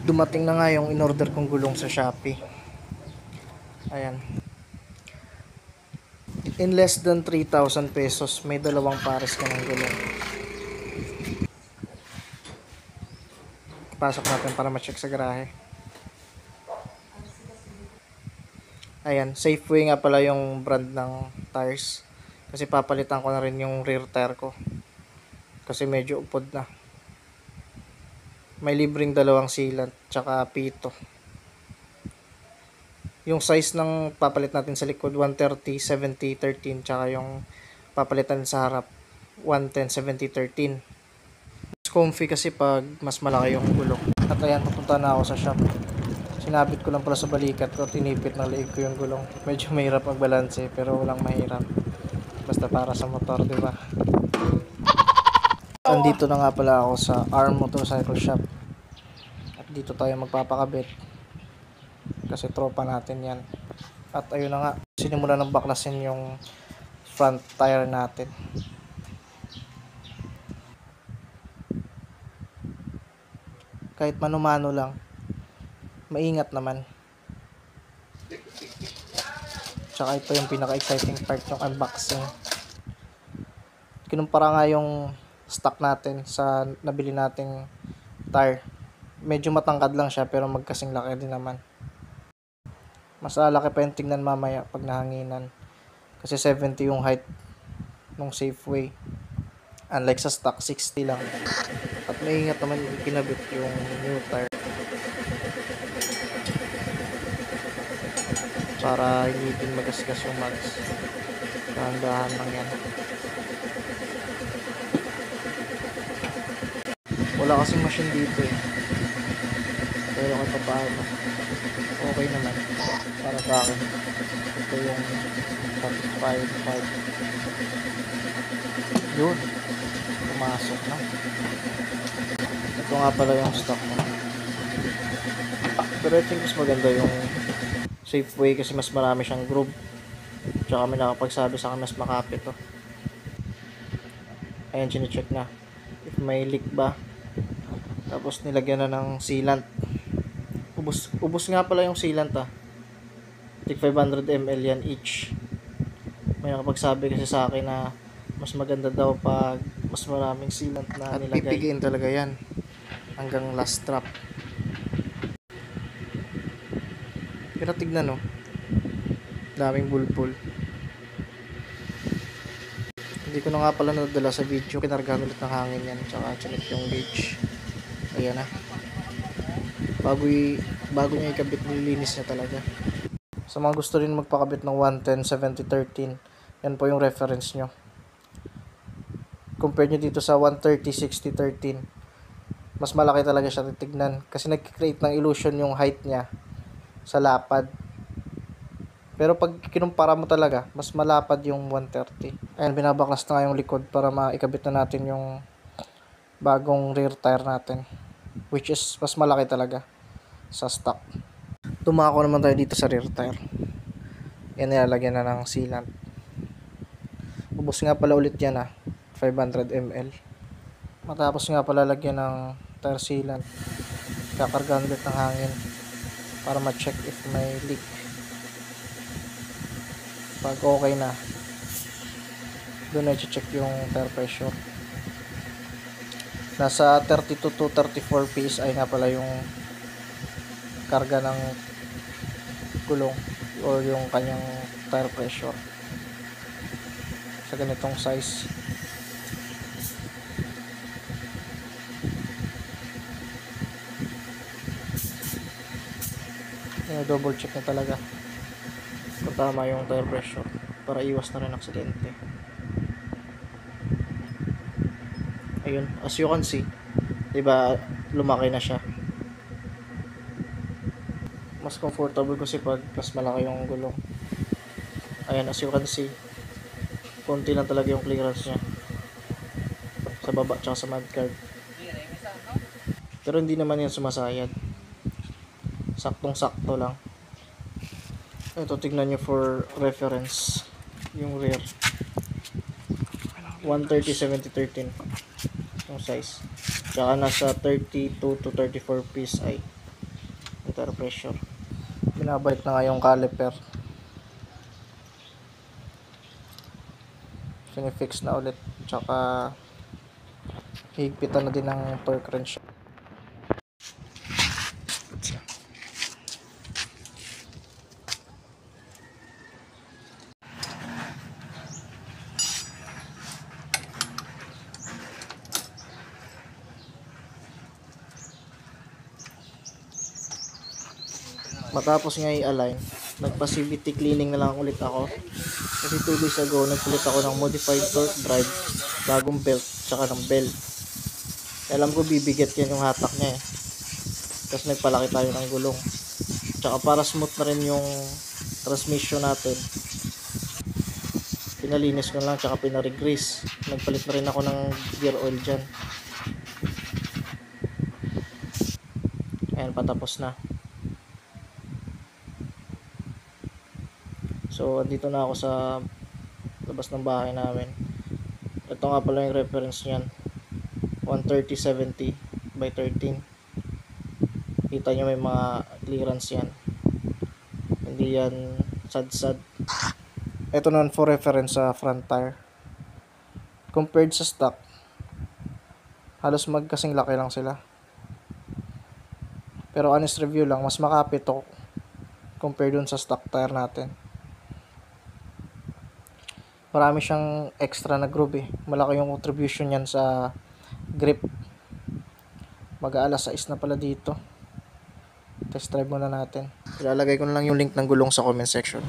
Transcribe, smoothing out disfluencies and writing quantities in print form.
Dumating na nga yung in-order kong gulong sa Shopee. Ayan. In less than 3,000 pesos, may dalawang pares ka ng gulong. Pasok natin para ma-check sa garahe. Ayan, Safeway nga pala yung brand ng tires. Kasi papalitan ko na rin yung rear tire ko. Kasi medyo upod na. May libreng dalawang sealant, tsaka pito. Yung size ng papalit natin sa likod, 130, 70, 13, tsaka yung papalitan sa harap, 110, 70, 13. Mas comfy kasi pag mas malaki yung gulong. At ayan, pupunta na ako sa shop. Sinabit ko lang pala sa balikat ko, tinipit ng leeg ko yung gulong. Medyo mahirap magbalanse, pero walang mahirap. Basta para sa motor, di ba? Andito na nga pala ako sa ARM Motorcycle Shop. At dito tayo magpapakabit. Kasi tropa natin yan. At ayun na nga, sinimulan ng baklasin yung front tire natin. Kahit mano-mano lang, maingat naman. Tsaka ito yung pinaka-exciting part, yung unboxing. Kinumpara nga yung stock natin sa nabili nating tire. Medyo matangkad lang siya pero magkasing laki din naman. Mas lalaki pa yung tingnan mamaya pag nahanginan. Kasi 70 yung height ng Safeway. Unlike sa stock, 60 lang. At maingat naman yung kinabit yung new tire. Para hindi din magasgas yung mags. Dahan-dahan lang yan. Wala kasing machine dito eh. Pero kahit paano, okay naman para sa akin. Ito yung satisfied part. Yun, pumasok na. Ito nga pala yung stock mo. Pero I think mas maganda yung Safeway kasi mas marami siyang groove. Tsaka may nakapagsabi sa akin mas makapit to. Ayan, chinecheck na if may leak ba. Tapos nilagyan na ng sealant. Ubus nga pala yung sealant Tig 500 ml yan each. May nakapagsabi kasi sa akin na mas maganda daw pag mas maraming sealant na nilagay. At pipigiin talaga yan hanggang last drop. Pero tignan daming bulbul. Hindi ko na nga pala nadala sa video. Kinargahan ulit ng hangin yan. Tsaka chinek yung gauge. Ayan na. Bago niya ikabit, nililinis niya talaga. Sa mga gusto rin magpakabit ng 110, 70, 13, yan po yung reference nyo. Compare nyo dito sa 130, 60, 13. Mas malaki talaga siya titignan. Kasi nag-create ng illusion yung height niya sa lapad. Pero pag kinumpara mo talaga, mas malapad yung 130. Ayan, binabaklas na nga yung likod para maikabit na natin yung bagong rear tire natin. Which is mas malaki talaga sa stock. Tumako naman tayo dito sa rear tire. Yan, nilalagyan na ng sealant. Ubus nga pala ulit yan 500 ml. Matapos nga pala lagyan ng tire sealant, kakargaan ulit ng hangin para ma-check if may leak. Pag okay na, doon na i-check yung tire pressure. Nasa 32 to 34 PSI nga pala yung karga ng gulong or yung kanyang tire pressure sa ganitong size. Double check na talaga kung tama yung tire pressure para iwas na rin aksidente. Ayun, as you can see, diba, lumaki na siya. Mas comfortable kasi pag mas malaki yung gulong. Ayan, as you can see, konti lang talaga yung clearance niya sa baba tsaka sa mudguard. Pero hindi naman yan sumasayad. Saktong sakto lang. Ito, tignan nyo for reference yung rear. 130, 70, 13 yung size. Tsaka nasa 32 to 34 PSI tire pressure. Binabalik na nga yung caliper. Sinifix na ulit. Tsaka higpitan na din ng torque wrench. Matapos nga i-align, nagpa-CVT cleaning na lang ulit ako. Kasi 2 days ago, nagpalit ako ng modified torque drive, bagong belt, tsaka ng belt. Alam ko bibigat yan yung hatak niya eh. Tapos nagpalaki tayo ng gulong. Tsaka para smooth na rin yung transmission natin, pinalinis ko lang, tsaka pinarigrease. Nagpalit na rin ako ng gear oil dyan. Ayan, patapos na. So, andito na ako sa labas ng bahay namin. Ito nga pala yung reference niyan. 130/70 by 13. Kita nyo may mga clearance yan. Hindi yan sad-sad. Ito naman for reference sa front tire. Compared sa stock, halos magkasing laki lang sila. Pero honest review lang, mas makapit to compared dun sa stock tire natin. Marami siyang extra na groove eh. Malaki yung contribution yan sa grip. Mag-aalas 6 na pala dito. Test drive muna natin. Ilalagay ko na lang yung link ng gulong sa comment section.